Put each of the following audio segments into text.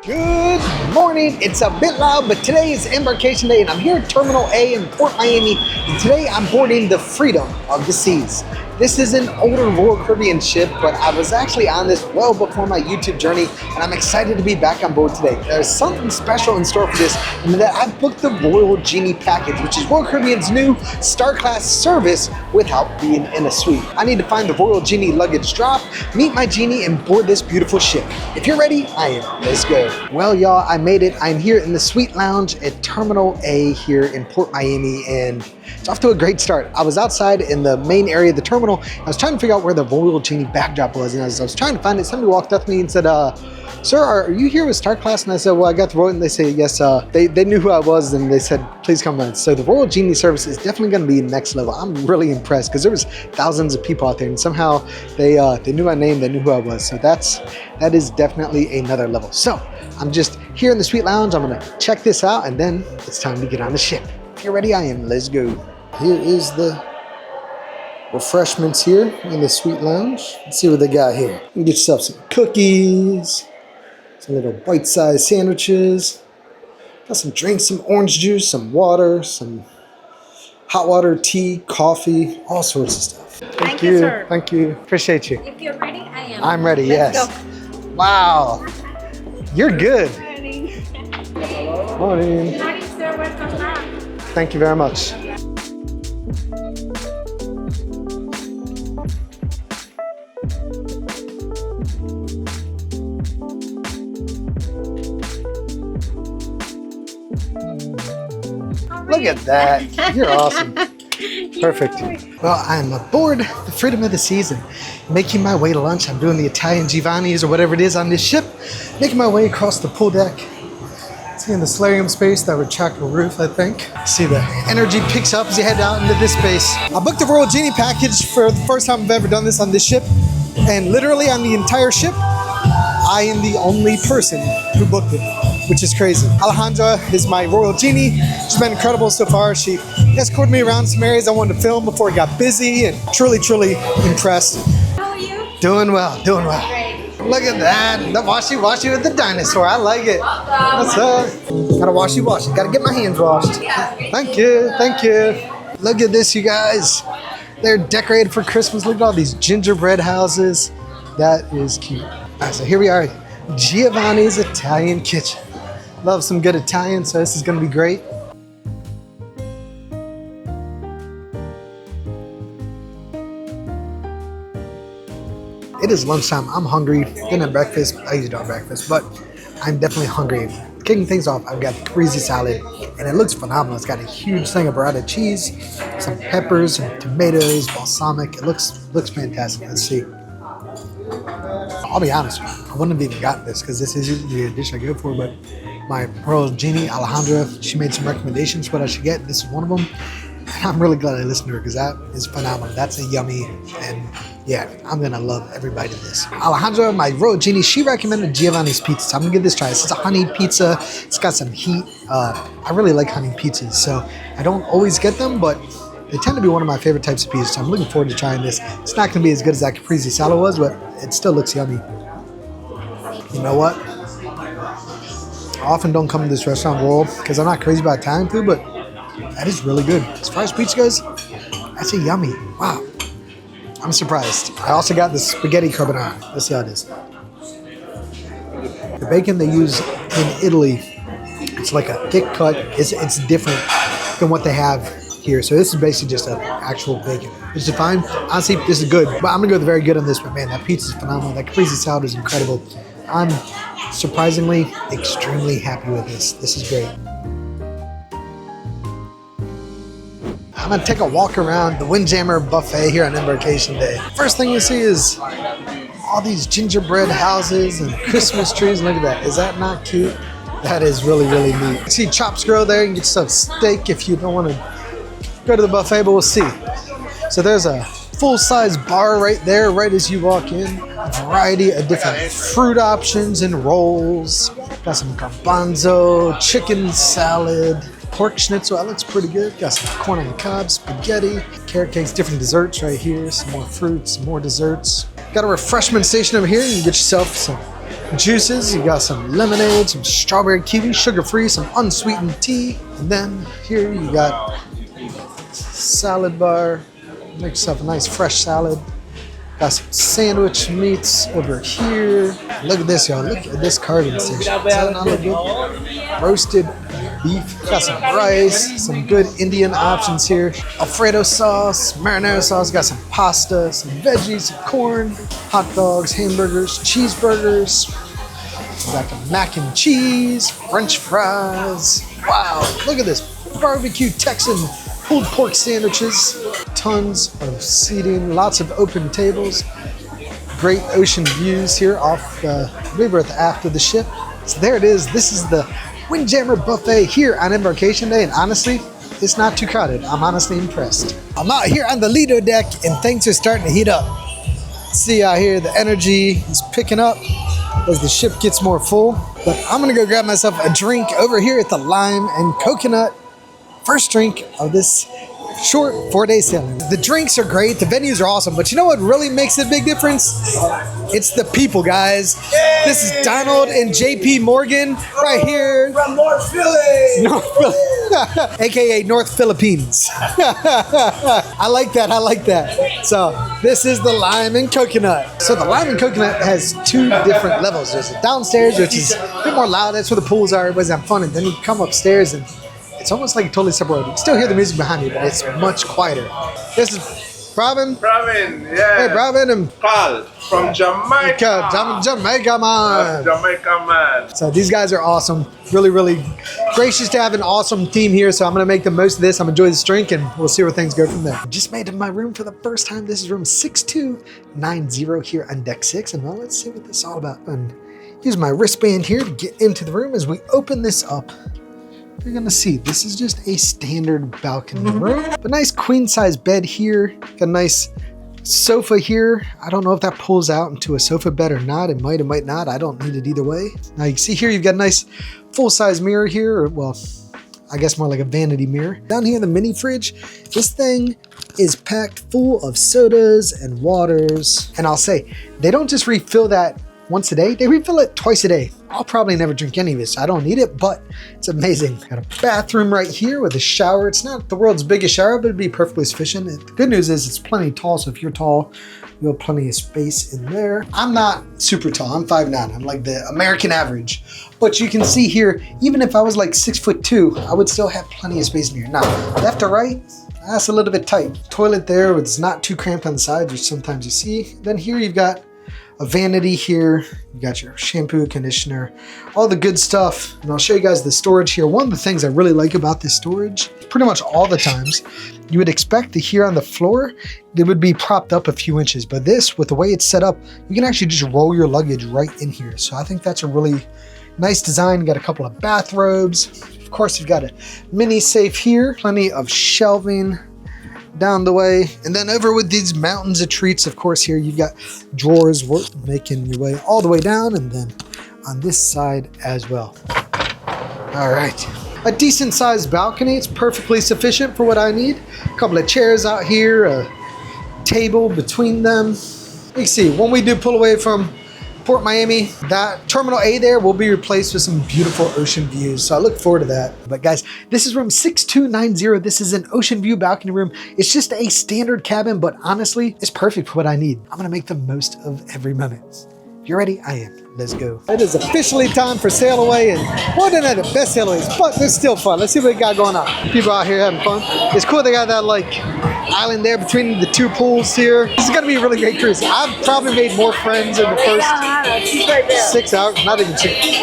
Good morning. It's a bit loud, but today is Embarkation Day and I'm here at Terminal A in Port Miami. And today I'm boarding the Freedom of the Seas. This is an older Royal Caribbean ship, but I was actually on this well before my YouTube journey and I'm excited to be back on board today. There's something special in store for this, and that I've booked the Royal Genie Package, which is Royal Caribbean's new Star Class service without being in a suite. I need to find the Royal Genie luggage drop, meet my genie, and board this beautiful ship. If you're ready, I am. Let's go. Well, y'all, I made it. I'm here in the Suite Lounge at Terminal A here in Port Miami, and it's off to a great start. I was outside in the main area of the terminal. I was trying to figure out where the Royal Genie backdrop was, and as I was trying to find it, somebody walked up to me and said, sir, are you here with Star Class? And I said, well, I got the Royal, and they say, yes, they knew who I was, and they said, please come on. So the Royal Genie service is definitely gonna be next level. I'm really impressed because there was thousands of people out there, and somehow they knew my name, they knew who I was. So that is definitely another level. So I'm just here in the Suite Lounge. I'm gonna check this out, and then it's time to get on the ship. If you're ready, I am. Let's go. Here is the refreshments here in the Suite Lounge. Let's see what they got here. You can get yourself some cookies, some little bite-sized sandwiches, got some drinks, some orange juice, some water, some hot water, tea, coffee, all sorts of stuff. Thank you, sir. Thank you. Appreciate you. If you're ready, I am. I'm ready, Let's yes. Go. Wow. You're good. Morning. Morning. Morning, sir. Welcome back. Thank you very much. Look at that. You're awesome. Perfect. Well, I'm aboard the Freedom of the Seas and making my way to lunch. I'm doing the Italian Giovanni's or whatever it is on this ship, making my way across the pool deck. Seeing the solarium space, that retractable roof, I think. See, the energy picks up as you head out into this space. I booked the Royal Genie package for the first time I've ever done this on this ship, and literally on the entire ship, I am the only person who booked it, which is crazy. Alejandra is my Royal Genie. She's been incredible so far. She escorted me around some areas I wanted to film before it got busy, and truly, truly impressed. How are you? Doing well, doing well. Great. Look at that, the washy-washy with the dinosaur. I like it. What's up? Gotta washy-washy, gotta get my hands washed. Thank you, thank you. Look at this, you guys. They're decorated for Christmas. Look at all these gingerbread houses. That is cute. All right, so here we are, Giovanni's Italian Kitchen. Love some good Italian, so this is gonna be great. It is lunchtime. I'm hungry. Didn't have breakfast. I usually don't have breakfast, but I'm definitely hungry. Kicking things off, I've got the caprese salad, and it looks phenomenal. It's got a huge thing of burrata cheese, some peppers, some tomatoes, balsamic. It looks fantastic. Let's see. I'll be honest, I wouldn't have even gotten this because this is usually a dish I go for, but my Royal Genie, Alejandra, she made some recommendations for what I should get. This is one of them. And I'm really glad I listened to her because that is phenomenal. That's a yummy, and yeah, I'm gonna love every bite of this. Alejandra, my Royal Genie, she recommended Giovanni's pizza. So I'm gonna give this a try. It's a honey pizza. It's got some heat. I really like honey pizzas, so I don't always get them, but they tend to be one of my favorite types of pizzas. So I'm looking forward to trying this. It's not gonna be as good as that caprese salad was, but it still looks yummy. You know what? I often don't come to this restaurant Royal because I'm not crazy about Italian food, but that is really good. As far as pizza goes, that's a yummy. Wow. I'm surprised. I also got the spaghetti carbonara. Let's see how it is. The bacon they use in Italy, it's like a thick cut. It's different than what they have here. So this is basically just an actual bacon. This is fine. Honestly, this is good. But I'm gonna go with very good on this, but man, that pizza is phenomenal. That caprese salad is incredible. I'm surprisingly extremely happy with this. This is great. I'm gonna take a walk around the Windjammer buffet here on Embarkation Day. First thing you see is all these gingerbread houses and Christmas trees. Look at that. Is that not cute? That is really, really neat. You see Chops Grill there. You can get yourself steak if you don't want to go to the buffet, but we'll see. So there's a full-size bar right there, right as you walk in. A variety of different fruit options and rolls. Got some garbanzo, chicken salad, pork schnitzel. That looks pretty good. Got some corn on the cob, spaghetti, carrot cakes, different desserts right here. Some more fruits, some more desserts. Got a refreshment station over here. You can get yourself some juices. You got some lemonade, some strawberry kiwi, sugar-free, some unsweetened tea. And then here you got salad bar. Make yourself a nice fresh salad. Got some sandwich meats over here. Look at this, y'all. Look at this carving station. Does that not look good? Roasted beef. Got some rice, some good Indian options here. Alfredo sauce, marinara sauce. Got some pasta, some veggies, some corn, hot dogs, hamburgers, cheeseburgers. Got the mac and cheese, French fries. Wow, look at this barbecue Texan pulled pork sandwiches. Tons of seating, lots of open tables. Great ocean views here off the river at the aft of the ship. So there it is. This is the Windjammer buffet here on Embarkation Day, and honestly, it's not too crowded. I'm honestly impressed. I'm out here on the Lido deck, and things are starting to heat up. See out here, the energy is picking up as the ship gets more full. But I'm gonna go grab myself a drink over here at the Lime and Coconut. First drink of this short 4-day sailing. The drinks are great, the venues are awesome, but you know what really makes a big difference? It's the people, guys. Yay! This is Donald and JP Morgan right here. From North Philly! North Philly. AKA North Philippines. I like that. So this is the Lime and Coconut. So the Lime and Coconut has 2 different levels. There's a downstairs, which is a bit more loud. That's where the pools are, everybody's having fun. And then you come upstairs and it's almost like totally separated. You still hear the music behind me, but it's much quieter. This is Pravin. Pravin, yeah. Hey, Pravin and Carl from Jamaica. Jamaica, man. Jamaica, man. So these guys are awesome. Really, really gracious to have an awesome team here. So I'm going to make the most of this. I'm going to enjoy this drink, and we'll see where things go from there. Just made it in my room for the first time. This is room 6290 here on deck 6. And well, let's see what this is all about. And use my wristband here to get into the room. As we open this up, you're gonna see this is just a standard balcony room. A nice queen size bed here. Got a nice sofa here. I don't know if that pulls out into a sofa bed or not. It might not. I don't need it either way. Now you can see here you've got a nice full size mirror here. Or, well, I guess more like a vanity mirror. Down here in the mini fridge, this thing is packed full of sodas and waters. And I'll say, they don't just refill that once a day, they refill it twice a day. I'll probably never drink any of this. I don't need it, but it's amazing. Got a bathroom right here with a shower. It's not the world's biggest shower, but it'd be perfectly sufficient. The good news is it's plenty tall, so if you're tall, you'll have plenty of space in there. I'm not super tall, I'm 5'9". I'm like the American average. But you can see here, even if I was like 6'2", I would still have plenty of space in here. Now, left to right, that's a little bit tight. Toilet there, it's not too cramped on the sides, which sometimes you see. Then here you've got a vanity here. You got your shampoo, conditioner, all the good stuff. And I'll show you guys the storage here. One of the things I really like about this storage, pretty much all the times, you would expect to here on the floor, it would be propped up a few inches. But this, with the way it's set up, you can actually just roll your luggage right in here. So I think that's a really nice design. You got a couple of bathrobes. Of course, you've got a mini safe here. Plenty of shelving down the way, and then over with these mountains of treats, of course, here you've got drawers making your way all the way down, and then on this side as well. All right, a decent sized balcony. It's perfectly sufficient for what I need. A couple of chairs out here, a table between them. You can see when we do pull away from Port Miami, that Terminal A there will be replaced with some beautiful ocean views. So I look forward to that. But guys, this is room 6290. This is an ocean view balcony room. It's just a standard cabin, but honestly, it's perfect for what I need. I'm gonna make the most of every moment. If you're ready, I am. Let's go. It is officially time for sail away, and more than the best sailaways, but they're still fun. Let's see what we got going on. People out here having fun. It's cool they got that like island there between the 2 pools here. This is gonna be a really great cruise. I've probably made more friends in the first 6 hours, not even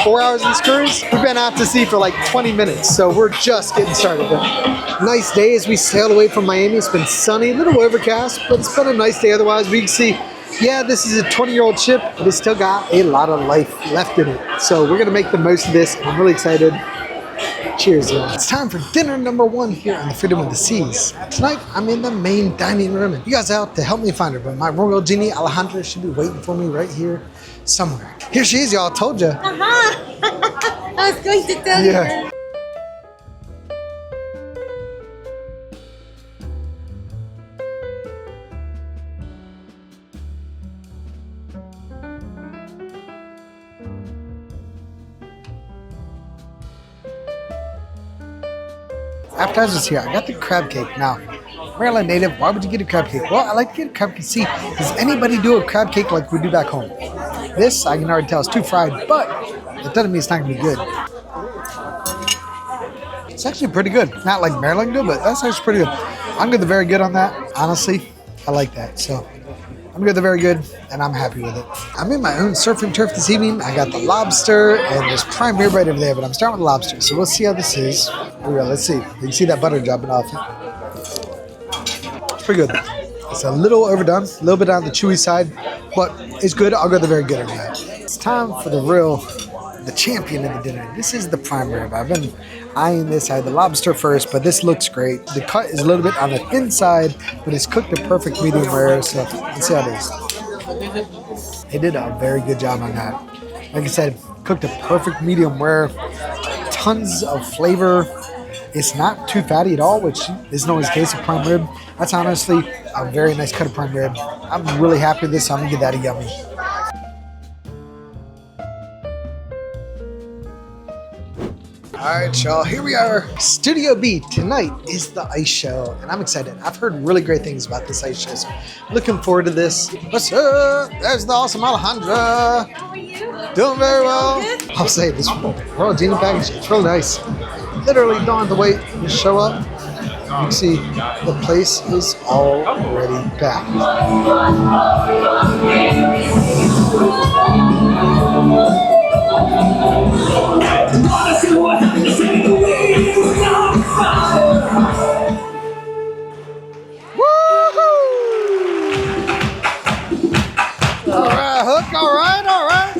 4 hours in this cruise. We've been out to sea for like 20 minutes, so we're just getting started. But nice day as we sail away from Miami. It's been sunny, a little overcast, but it's been a nice day otherwise. We can see, yeah, this is a 20-year-old ship, but it's still got a lot of life left in it. So we're gonna make the most of this, and I'm really excited. Cheers, y'all. It's time for dinner number 1 here on the Freedom of the Seas. Tonight, I'm in the main dining room, and you guys are out to help me find her, but my Royal Genie Alejandra should be waiting for me right here somewhere. Here she is, y'all. I told you. I was going to tell Yeah. you. appetizers here. I got the crab cake. Now, Maryland native, why would you get a crab cake? Well, I like to get a crab cake. See, does anybody do a crab cake like we do back home? This, I can already tell, is too fried, but it doesn't mean it's not going to be good. It's actually pretty good. Not like Maryland good, but that's actually pretty good. I'm going to very good on that. Honestly, I like that. So I'm going to very good, and I'm happy with it. I'm in my own surf and turf this evening. I got the lobster, and there's prime rib right over there, but I'm starting with the lobster. So we'll see how this is. Here we go. Let's see. You can see that butter dropping off it. It's pretty good. It's a little overdone, a little bit on the chewy side, but it's good. I'll go the very good on that. It's time for the champion of the dinner. This is the prime rib. I've been eyeing this. I had the lobster first, but this looks great. The cut is a little bit on the thin side, but it's cooked a perfect medium rare, so let's see how it is. They did a very good job on that. Like I said, cooked a perfect medium rare. Tons of flavor. It's not too fatty at all, which isn't always the case of prime rib. That's honestly a very nice cut of prime rib. I'm really happy with this, so I'm gonna give that a yummy. Alright y'all, here we are. Studio B, tonight is the ice show, and I'm excited. I've heard really great things about this ice show, so looking forward to this. What's up? There's the awesome Alejandra. How are you? Doing very well. Good. I'll say this Royal Genie Package, it's really nice. Literally don't have to wait to show up. You can see the place is already packed. All right, Hook. All right, all right.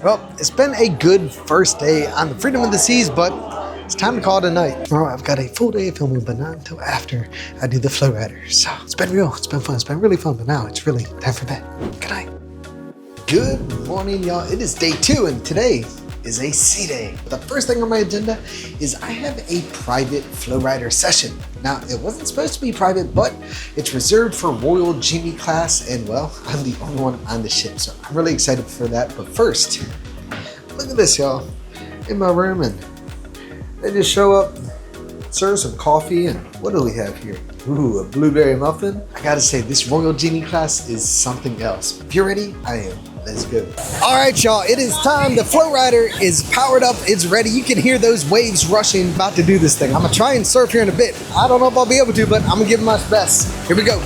Well, it's been a good first day on the Freedom of the Seas, but it's time to call it a night. Tomorrow I've got a full day of filming, but not until after I do the FlowRider. So it's been real, it's been fun, it's been really fun, but now it's really time for bed. Good night. Good morning, y'all. It is day 2, and today is a sea day. The first thing on my agenda is I have a private FlowRider session. Now, it wasn't supposed to be private, but it's reserved for Royal Genie class, and well, I'm the only one on the ship, so I'm really excited for that. But first, look at this, y'all. In my room, and they just show up, serve some coffee, and what do we have here? Ooh, a blueberry muffin. I gotta say, this Royal Genie class is something else. If you're ready, I am. Let's go. All right, y'all, it is time. The FlowRider is powered up, it's ready. You can hear those waves rushing, about to do this thing. I'm gonna try and surf here in a bit. I don't know if I'll be able to, but I'm gonna give it my best. Here we go.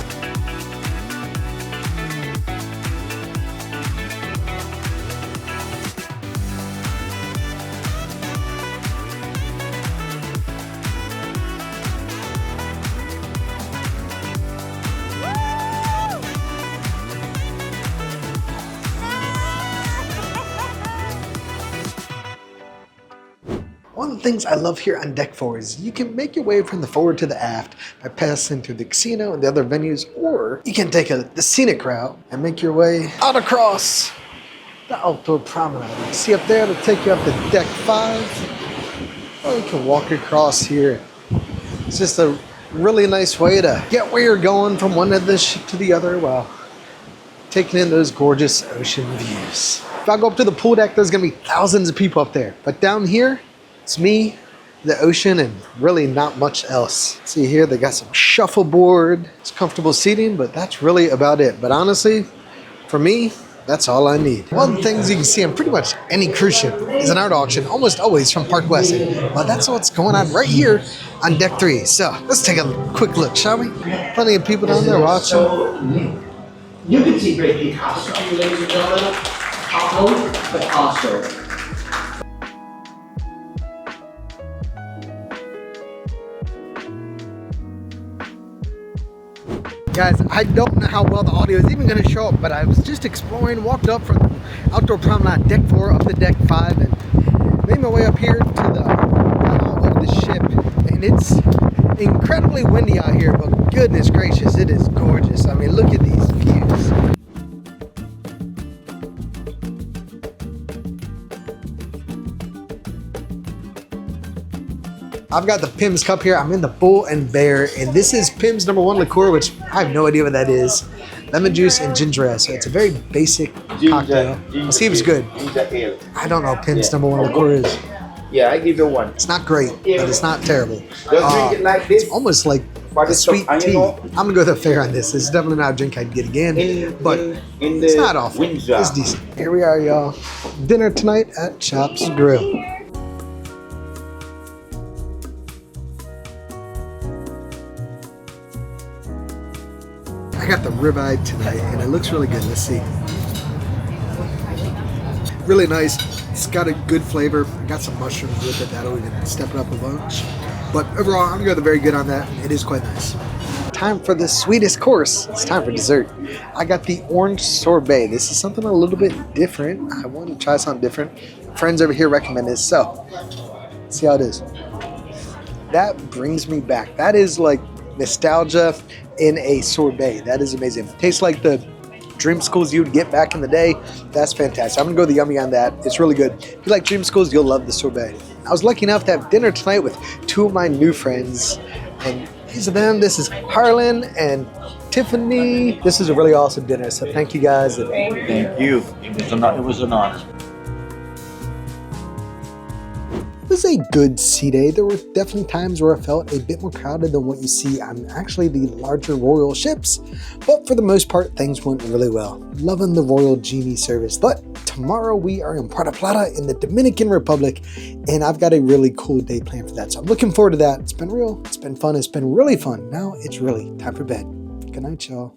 One of the things I love here on Deck 4 is you can make your way from the forward to the aft by passing through the casino and the other venues, or you can take the scenic route and make your way out across the outdoor promenade. See up there, it'll take you up to Deck 5, or you can walk across here. It's just a really nice way to get where you're going from one end of the ship to the other while taking in those gorgeous ocean views. If I go up to the pool deck, there's gonna be thousands of people up there, but down here, it's me, the ocean, and really not much else. See here, they got some shuffleboard. It's comfortable seating, but that's really about it. But honestly, for me, that's all I need. One of the things you can see on pretty much any cruise ship is an art auction, almost always from Park West. Well, that's what's going on right here on Deck 3. So let's take a quick look, shall we? Plenty of people down there watching. You can see great Picasso, ladies and gentlemen. Pablo Picasso. Guys, I don't know how well the audio is even going to show up, but I was just exploring, walked up from outdoor promenade Deck 4 up to Deck 5, and made my way up here to the bow of the ship. And it's incredibly windy out here, but goodness gracious, it is gorgeous. I mean, look at these views. I've got the Pim's cup here. I'm in the Bull and Bear, and this is Pim's #1 liqueur, which I have no idea what that is. Lemon juice and ginger ale, so it's a very basic cocktail. Let's see if it's good. Ginger ale. I don't know what Pim's #1 liqueur is. Yeah, I give you one. It's not great, but it's not terrible. Just drink it like this. It's almost like a sweet tea. I'm gonna go with a fair on this. It's definitely not a drink I'd get again, but it's not awful. Windjammer. It's decent. Here we are, y'all. Dinner tonight at Chop's Grill. I got the ribeye tonight, and it looks really good. Let's see. Really nice. It's got a good flavor. I got some mushrooms with it. That'll even step it up a bunch. But overall, I'm going to go very good on that. It is quite nice. Time for the sweetest course. It's time for dessert. I got the orange sorbet. This is something a little bit different. I wanted to try something different. Friends over here recommend this, so let's see how it is. That brings me back. That is like nostalgia in a sorbet. That is amazing. Tastes like the dreamsicles you would get back in the day. That's fantastic. I'm gonna go the yummy on that. It's really good. If you like dreamsicles, you'll love the sorbet. I was lucky enough to have dinner tonight with two of my new friends, and these are them. This is Harlan and Tiffany. This is a really awesome dinner, so thank you guys. Thank you. It was an honor. It was a good sea day. There were definitely times where I felt a bit more crowded than what you see on actually the larger Royal ships, but for the most part, things went really well. Loving the Royal Genie service. But tomorrow we are in Puerto Plata in the Dominican Republic, and I've got a really cool day planned for that. So I'm looking forward to that. It's been real, it's been fun, it's been really fun. Now it's really time for bed. Good night, y'all.